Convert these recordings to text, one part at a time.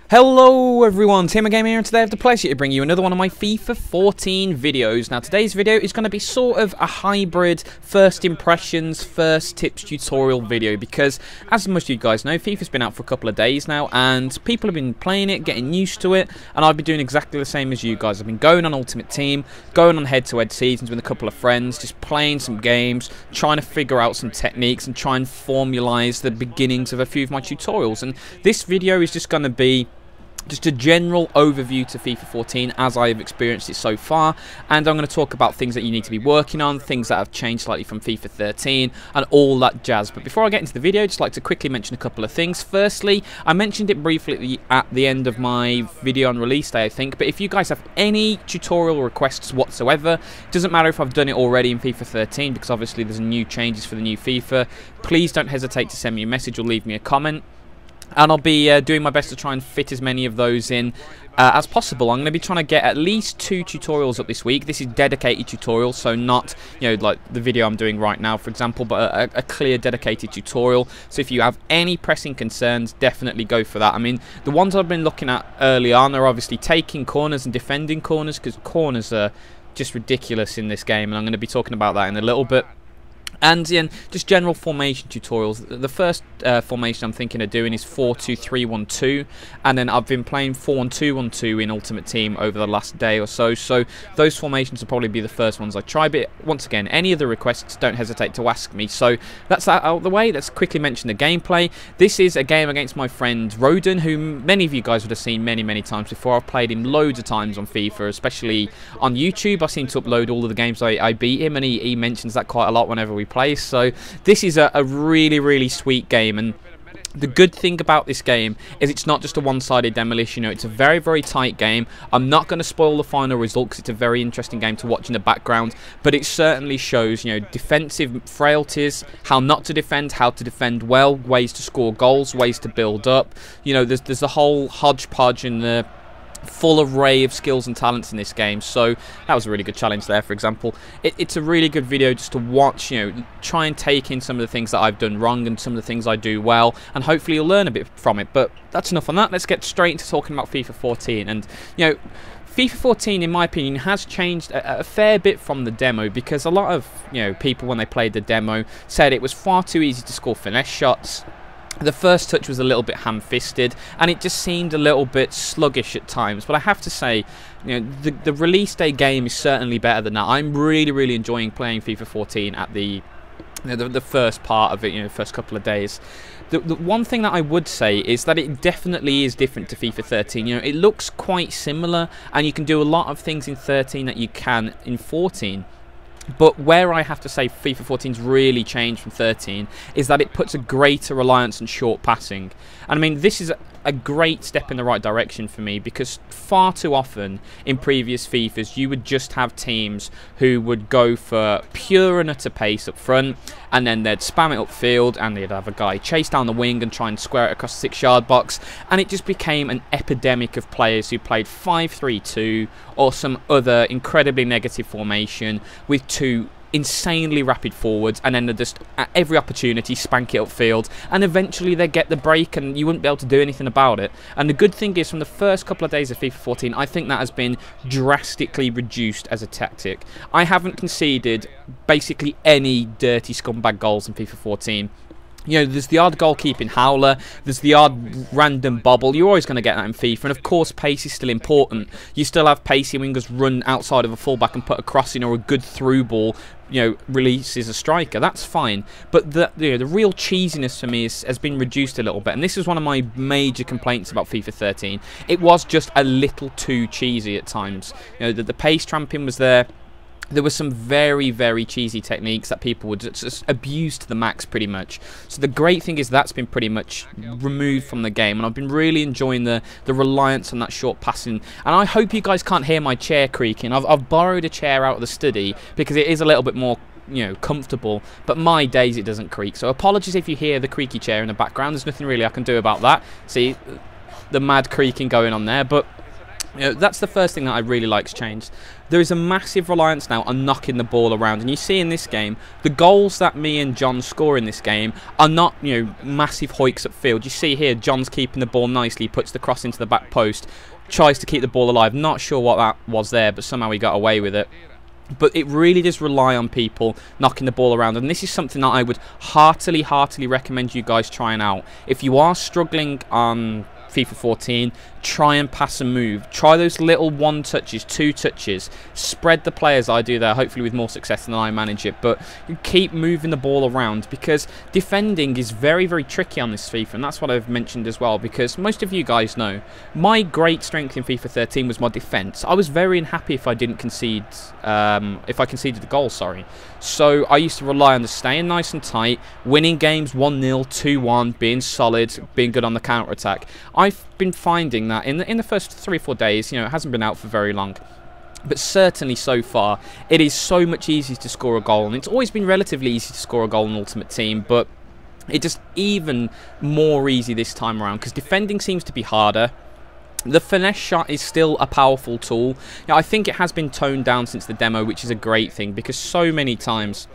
Hello everyone, TMMgamer here, and today I have the pleasure to bring you another one of my FIFA 14 videos. Now today's video is going to be sort of a hybrid first impressions, first tips tutorial video, because as most of you guys know, FIFA's been out for a couple of days now and people have been playing it, getting used to it, and I've been doing exactly the same as you guys. I've been going on Ultimate Team, going on head-to-head seasons with a couple of friends, just playing some games, trying to figure out some techniques and try and formulise the beginnings of a few of my tutorials. And this video is just going to be just a general overview to FIFA 14 as I've experienced it so far, and I'm going to talk about things that you need to be working on, things that have changed slightly from FIFA 13 and all that jazz. But before I get into the video, I'd just like to quickly mention a couple of things. Firstly, I mentioned it briefly at the end of my video on release day, I think, but if you guys have any tutorial requests whatsoever, it doesn't matter if I've done it already in FIFA 13, because obviously there's new changes for the new FIFA, please don't hesitate to send me a message or leave me a comment. And I'll be doing my best to try and fit as many of those in as possible. I'm going to be trying to get at least 2 tutorials up this week. This is dedicated tutorial, so not, you know, like the video I'm doing right now, for example, but a clear dedicated tutorial. So if you have any pressing concerns, definitely go for that. I mean, the ones I've been looking at early on are obviously taking corners and defending corners, because corners are just ridiculous in this game, and I'm going to be talking about that in a little bit. And just general formation tutorials. The first formation I'm thinking of doing is 4-2-3-1-2, and then I've been playing 4-1-2-1-2 in Ultimate Team over the last day or so. So those formations will probably be the first ones I try. But once again, any of the requests, don't hesitate to ask me. So that's that out of the way. Let's quickly mention the gameplay. This is a game against my friend Roden, who many of you guys would have seen many times before. I've played him loads of times on FIFA, especially on YouTube. I seem to upload all of the games I beat him, and he mentions that quite a lot whenever we play. So this is a really sweet game, and the good thing about this game is it's not just a one-sided demolition. You know, it's a very tight game. I'm not going to spoil the final result because it's a very interesting game to watch in the background, but it certainly shows, you know, defensive frailties, how not to defend, how to defend well, ways to score goals, ways to build up. You know, there's a whole hodgepodge in the full array of skills and talents in this game. So that was a really good challenge there, for example. It's a really good video just to watch, you know, try and take in some of the things that I've done wrong and some of the things I do well, and hopefully you'll learn a bit from it. But that's enough on that. Let's get straight into talking about FIFA 14. And, you know, FIFA 14, in my opinion, has changed a fair bit from the demo, because a lot of, you know, people when they played the demo said it was far too easy to score finesse shots. The first touch was a little bit ham-fisted, and it just seemed a little bit sluggish at times. But I have to say, you know, the release day game is certainly better than that. I'm really enjoying playing FIFA 14 at the first part of it, you know, first couple of days. The one thing that I would say is that it definitely is different to FIFA 13. You know, it looks quite similar, and you can do a lot of things in 13 that you can in 14. But where I have to say FIFA 14's really changed from 13 is that it puts a greater reliance on short passing. And I mean, this is a great step in the right direction for me, because far too often in previous FIFAs you would just have teams who would go for pure and utter pace up front, and then they'd spam it upfield, and they'd have a guy chase down the wing and try and square it across the 6-yard box, and it just became an epidemic of players who played 5-3-2 or some other incredibly negative formation with 2 insanely rapid forwards, and then they just at every opportunity spank it upfield, and eventually they get the break and you wouldn't be able to do anything about it. And the good thing is, from the first couple of days of FIFA 14, I think that has been drastically reduced as a tactic. I haven't conceded basically any dirty scumbag goals in FIFA 14. You know, there's the odd goalkeeping howler, there's the odd random bobble. You're always going to get that in FIFA, and of course pace is still important. You still have pacey wingers run outside of a fullback and put a cross in, or a good through ball, you know, releases a striker. That's fine. But the real cheesiness for me has been reduced a little bit, and this is one of my major complaints about FIFA 13. It was just a little too cheesy at times. You know, the pace tramping was there. There were some very cheesy techniques that people would just abuse to the max, pretty much. So the great thing is that's been pretty much removed from the game, and I've been really enjoying the reliance on that short passing. And I hope you guys can't hear my chair creaking. I've borrowed a chair out of the study because it is a little bit more, you know, comfortable, but my days it doesn't creak. So apologies if you hear the creaky chair in the background. There's nothing really I can do about that. See the mad creaking going on there, but That's the first thing that I really like's changed. There is a massive reliance now on knocking the ball around, and you see in this game, the goals that me and John score in this game are not, massive hoiks upfield. You see here, John's keeping the ball nicely, puts the cross into the back post, tries to keep the ball alive. Not sure what that was there, but somehow he got away with it. But it really does rely on people knocking the ball around, and this is something that I would heartily recommend you guys trying out. If you are struggling on FIFA 14, try and pass and move. Try those little 1 touches, 2 touches. Spread the players. I do that, hopefully with more success than I manage it. But you keep moving the ball around, because defending is very tricky on this FIFA, and that's what I've mentioned as well, because most of you guys know my great strength in FIFA 13 was my defence. I was very unhappy if I didn't concede, if I conceded a goal, sorry. So I used to rely on the staying nice and tight, winning games 1-0, 2-1, being solid, being good on the counter-attack. I've been finding that in the first 3 or 4 days, it hasn't been out for very long, but certainly so far, it is so much easier to score a goal, and it's always been relatively easy to score a goal in Ultimate Team, but it's just even more easy this time around, because defending seems to be harder. The finesse shot is still a powerful tool. I think it has been toned down since the demo, which is a great thing, because so many times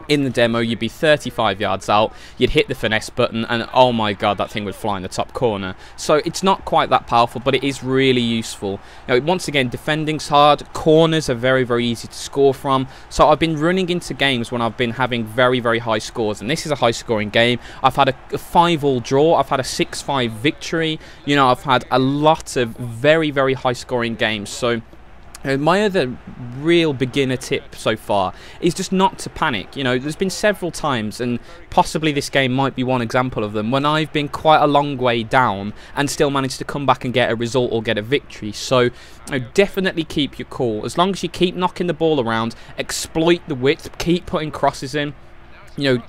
in the demo you'd be 35 yards out, you'd hit the finesse button, and oh my god, that thing would fly in the top corner. So it's not quite that powerful, but it is really useful. Once again, defending's hard, corners are very easy to score from. So I've been running into games when I've been having very high scores, and this is a high scoring game. I've had a 5-5 draw, I've had a 6-5 victory, I've had a lot of very high scoring games. So my other real beginner tip so far is just not to panic. There's been several times, and possibly this game might be one example of them, when I've been quite a long way down and still managed to come back and get a result or get a victory. So definitely keep your cool. As long as you keep knocking the ball around, exploit the width, keep putting crosses in.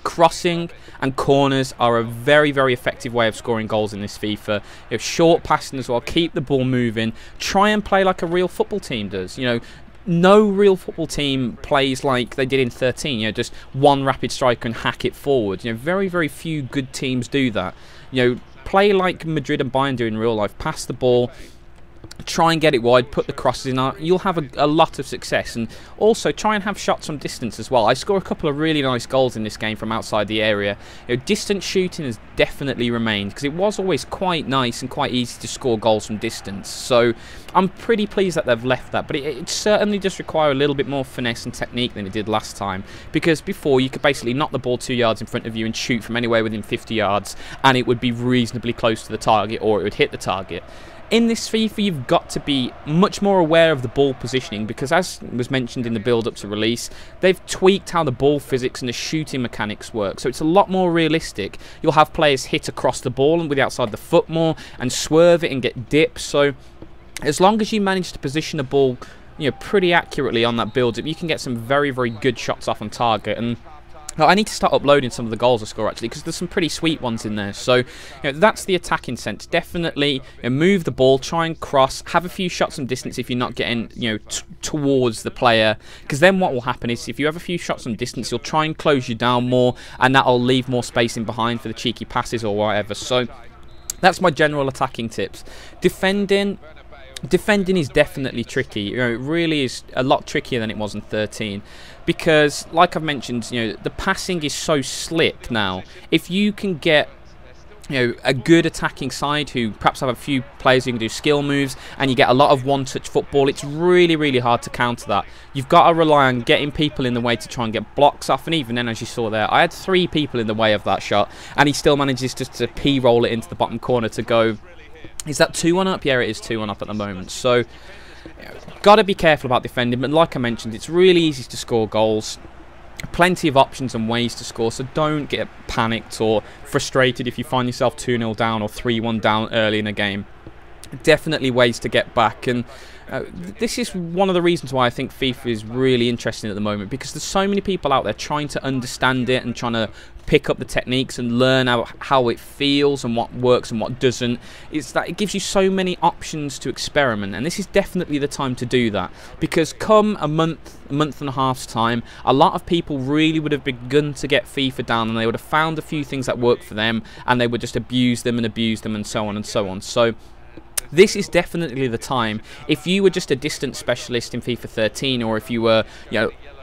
Crossing and corners are a very effective way of scoring goals in this FIFA. Short passing as well, keep the ball moving. Try and play like a real football team does. No real football team plays like they did in 13, just one rapid striker and hack it forward. Very few good teams do that. Play like Madrid and Bayern do in real life. Pass the ball, try and get it wide, put the crosses in, you'll have a lot of success. And also try and have shots from distance as well. I score a couple of really nice goals in this game from outside the area. Distance shooting has definitely remained, because it was always quite nice and quite easy to score goals from distance. So I'm pretty pleased that they've left that, but it certainly does require a little bit more finesse and technique than it did last time, because before you could basically knock the ball 2 yards in front of you and shoot from anywhere within 50 yards, and it would be reasonably close to the target, or it would hit the target. In this FIFA, you've got to be much more aware of the ball positioning, because as was mentioned in the build-up to release, they've tweaked how the ball physics and the shooting mechanics work, so it's a lot more realistic. You'll have players hit across the ball and with the outside of the foot more, and swerve it and get dips. So as long as you manage to position a ball pretty accurately on that build-up, you can get some very good shots off on target. And I need to start uploading some of the goals I score, actually, because there's some pretty sweet ones in there. So that's the attacking sense. Definitely move the ball, try and cross, have a few shots from distance if you're not getting towards the player, because then what will happen is if you have a few shots from distance, you'll try and close you down more, and that'll leave more space in behind for the cheeky passes or whatever. So that's my general attacking tips. Defending is definitely tricky. It really is a lot trickier than it was in 13, because like I've mentioned, the passing is so slick now. If you can get a good attacking side who perhaps have a few players who can do skill moves, and you get a lot of one-touch football, it's really hard to counter that. You've got to rely on getting people in the way to try and get blocks off, and even then, as you saw there, I had 3 people in the way of that shot, and he still manages just to p-roll it into the bottom corner to go. Is that 2-1 up? Yeah, it is 2-1 up at the moment. So, got to be careful about defending. But like I mentioned, it's really easy to score goals. Plenty of options and ways to score. So don't get panicked or frustrated if you find yourself 2-0 down or 3-1 down early in a game. Definitely ways to get back. And this is one of the reasons why I think FIFA is really interesting at the moment, because there's so many people out there trying to understand it and trying to pick up the techniques and learn how it feels and what works and what doesn't. It's that it gives you so many options to experiment, and this is definitely the time to do that, because come a month and a half's time, a lot of people really would have begun to get FIFA down, and they would have found a few things that work for them, and they would just abuse them and so on and so on. So This is definitely the time. If you were just a distance specialist in FIFA 13, or if you were,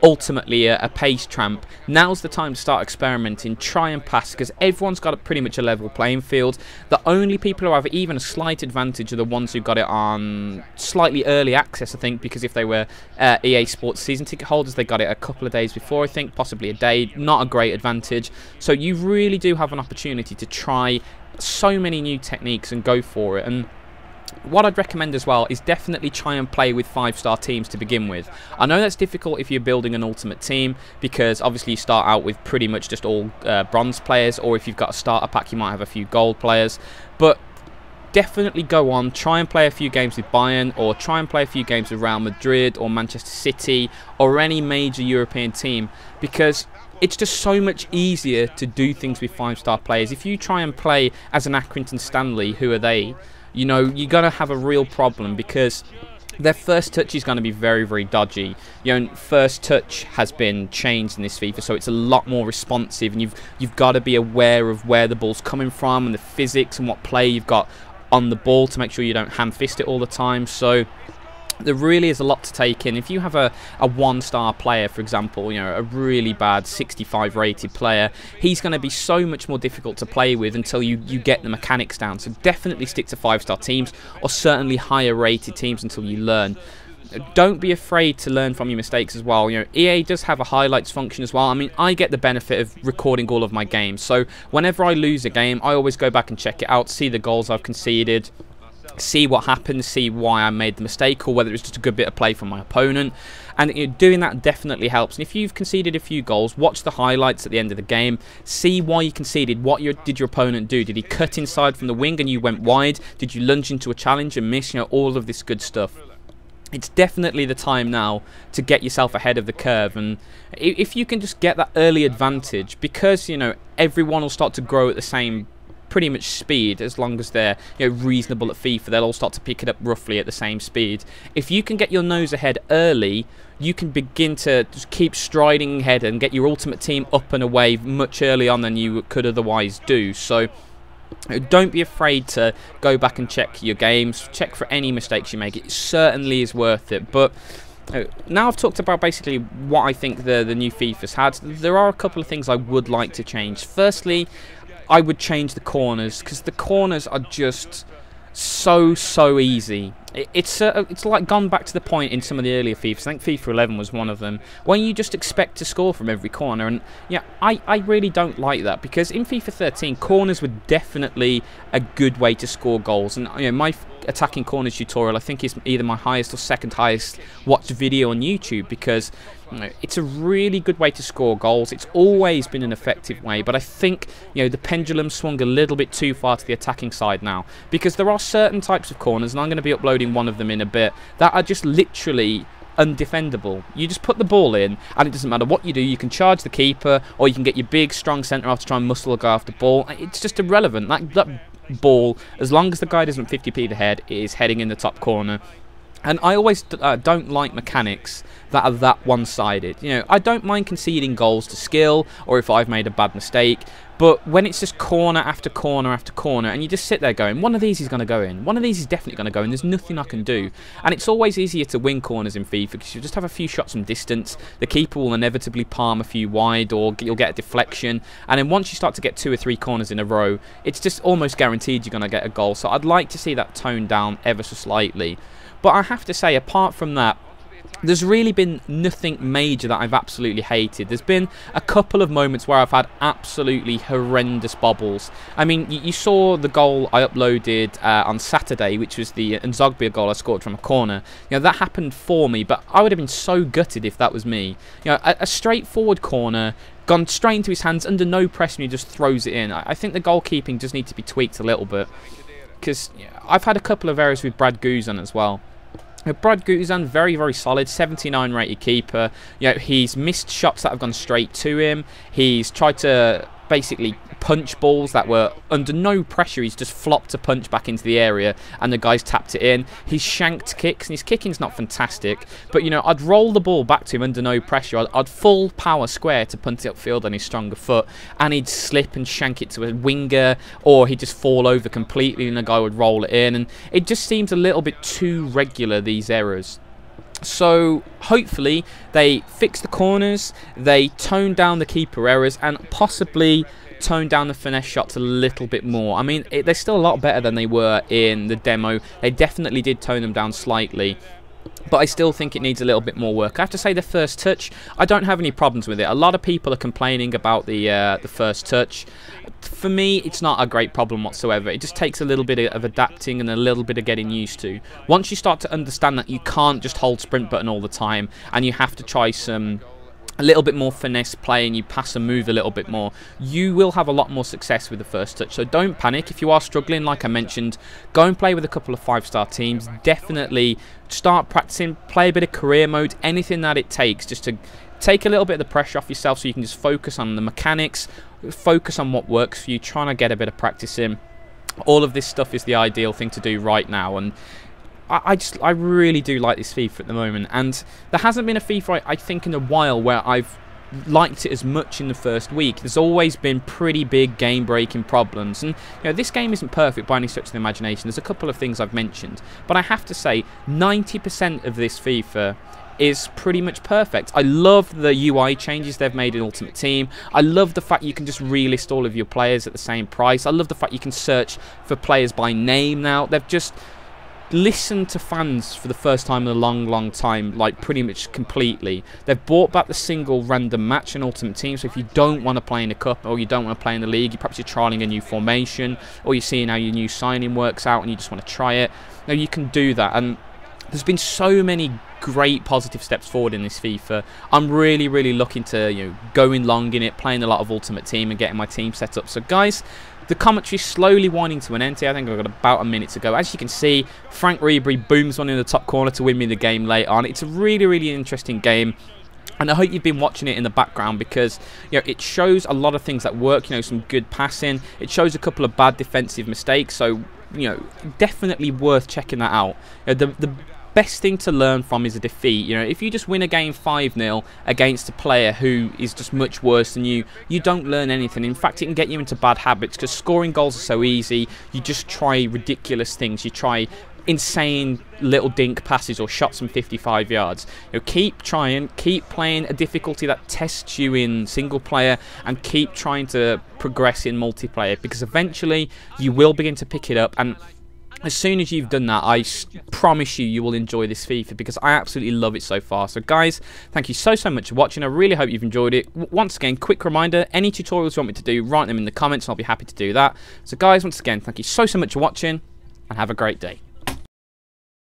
ultimately a pace tramp, now's the time to start experimenting, try and pass, because everyone's got pretty much a level playing field. The only people who have even a slight advantage are the ones who got it on slightly early access, I think, because if they were EA Sports season ticket holders, they got it a couple of days before, I think, possibly a day. Not a great advantage. So you really do have an opportunity to try so many new techniques and go for it. And what I'd recommend as well is definitely try and play with 5-star teams to begin with. I know that's difficult if you're building an ultimate team, because obviously you start out with pretty much just all bronze players, or if you've got a starter pack you might have a few gold players, but definitely go on, try and play a few games with Bayern, or try and play a few games with Real Madrid or Manchester City or any major European team, because it's just so much easier to do things with 5-star players. If you try and play as an Accrington Stanley, who are they? You're going to have a real problem, because their first touch is going to be very, very dodgy. First touch has been changed in this FIFA, so it's a lot more responsive, and you've got to be aware of where the ball's coming from and the physics and what play you've got on the ball to make sure you don't ham-fist it all the time. So there really is a lot to take in. If you have a 1-star player, for example, a really bad 65 rated player, he's going to be so much more difficult to play with until you get the mechanics down. So definitely stick to 5-star teams, or certainly higher rated teams, until you learn. Don't be afraid to learn from your mistakes as well. EA does have a highlights function as well. I mean, I get the benefit of recording all of my games, so whenever I lose a game, I always go back and check it out, see the goals I've conceded, see what happened, see why I made the mistake, or whether it's just a good bit of play from my opponent. And doing that definitely helps. And if you've conceded a few goals, watch the highlights at the end of the game, see why you conceded. What did your opponent do? Did he cut inside from the wing and you went wide? Did you lunge into a challenge and miss? All of this good stuff. It's definitely the time now to get yourself ahead of the curve, and if you can just get that early advantage, because everyone will start to grow at the same pretty much speed. As long as they're reasonable at FIFA, they'll all start to pick it up roughly at the same speed. If you can get your nose ahead early, you can begin to just keep striding ahead and get your ultimate team up and away much earlier on than you could otherwise do. So don't be afraid to go back and check your games, check for any mistakes you make. It certainly is worth it. But now I've talked about basically what I think the new FIFA's had, there are a couple of things I would like to change. Firstly, I would change the corners, because the corners are just so easy. It's like gone back to the point in some of the earlier FIFAs. I think FIFA 11 was one of them, when you just expect to score from every corner. And yeah, I really don't like that, because in FIFA 13 corners were definitely a good way to score goals. And my attacking corners tutorial, I think, is either my highest or second highest watched video on YouTube, because it's a really good way to score goals. It's always been an effective way, but I think the pendulum swung a little bit too far to the attacking side now, because there are certain types of corners, and I'm going to be uploading one of them in a bit, that are just literally undefendable. You just put the ball in, and it doesn't matter what you do. You can charge the keeper, or you can get your big strong centre half to try and muscle a guy off the ball. It's just irrelevant. That ball, as long as the guy doesn't 50 feet ahead, is heading in the top corner. And I always don't like mechanics that are that one-sided. I don't mind conceding goals to skill, or if I've made a bad mistake, but when it's just corner after corner after corner, and you just sit there going, one of these is going to go in, one of these is definitely going to go in, there's nothing I can do. And it's always easier to win corners in FIFA, because you just have a few shots from distance, the keeper will inevitably palm a few wide, or you'll get a deflection, and then once you start to get 2 or 3 corners in a row, it's just almost guaranteed you're going to get a goal. So I'd like to see that toned down ever so slightly. But I have to say, apart from that, there's really been nothing major that I've absolutely hated. There's been a couple of moments where I've had absolutely horrendous bobbles. I mean, you saw the goal I uploaded on Saturday, which was the Nzogbia goal I scored from a corner. That happened for me, but I would have been so gutted if that was me. A straightforward corner, gone straight into his hands under no pressure, and he just throws it in. I think the goalkeeping just needs to be tweaked a little bit, because I've had a couple of errors with Brad Guzan as well. Brad Guzan, very, very solid, 79 rated keeper. He's missed shots that have gone straight to him. He's tried to basically punch balls that were under no pressure. He's just flopped a punch back into the area and the guy's tapped it in. He's shanked kicks, and his kicking's not fantastic, but you know, I'd roll the ball back to him under no pressure. I'd full power square to punt it upfield on his stronger foot, and he'd slip and shank it to a winger, or he'd just fall over completely and the guy would roll it in, and it just seems a little bit too regular, these errors. So hopefully they fix the corners, they tone down the keeper errors, and possibly tone down the finesse shots a little bit more. I mean, they're still a lot better than they were in the demo. They definitely did tone them down slightly, but I still think it needs a little bit more work. I have to say, the first touch, I don't have any problems with it. A lot of people are complaining about the first touch. For me, it's not a great problem whatsoever. It just takes a little bit of adapting and a little bit of getting used to. Once you start to understand that you can't just hold sprint button all the time, and you have to try a little bit more finesse play, and you pass and move a little bit more, you will have a lot more success with the first touch. So don't panic if you are struggling. Like I mentioned, go and play with a couple of 5-star teams. Definitely start practicing, play a bit of career mode, anything that it takes, just to take a little bit of the pressure off yourself, so you can just focus on the mechanics, focus on what works for you, trying to get a bit of practice in. All of this stuff is the ideal thing to do right now, and I really do like this FIFA at the moment, and there hasn't been a FIFA I think in a while where I've liked it as much in the first week. There's always been pretty big game-breaking problems, and you know, this game isn't perfect by any stretch of the imagination. There's a couple of things I've mentioned, but I have to say 90% of this FIFA is pretty much perfect. I love the UI changes they've made in Ultimate Team. I love the fact you can just relist all of your players at the same price. I love the fact you can search for players by name now. They've just listened to fans for the first time in a long time, like pretty much completely. They've brought back the single random match in Ultimate Team, so if you don't want to play in the cup, or you don't want to play in the league, perhaps you're trialing a new formation, or you're seeing how your new signing works out and you just want to try it, now you can do that. And there's been so many great positive steps forward in this FIFA. I'm really looking to, you know, going long in it, playing a lot of Ultimate Team and getting my team set up. So guys, the commentary's slowly winding to an end here. I think I've got about a minute to go. As you can see, Frank Ribery booms one in the top corner to win me the game late on. It's a really interesting game, and I hope you've been watching it in the background, because you know, it shows a lot of things that work. You know, some good passing. It shows a couple of bad defensive mistakes. So you know, definitely worth checking that out. You know, the best thing to learn from is a defeat. You know, if you just win a game 5-0 against a player who is just much worse than you, you don't learn anything. In fact, it can get you into bad habits, because scoring goals are so easy. You just try ridiculous things. You try insane little dink passes or shots from 55 yards. You know, keep trying, keep playing a difficulty that tests you in single player, and keep trying to progress in multiplayer, because eventually you will begin to pick it up, and as soon as you've done that, I promise you will enjoy this FIFA, because I absolutely love it so far. So guys, thank you so much for watching. I really hope you've enjoyed it. Once again, quick reminder, any tutorials you want me to do, write them in the comments and I'll be happy to do that. So guys, once again, thank you so much for watching, and have a great day.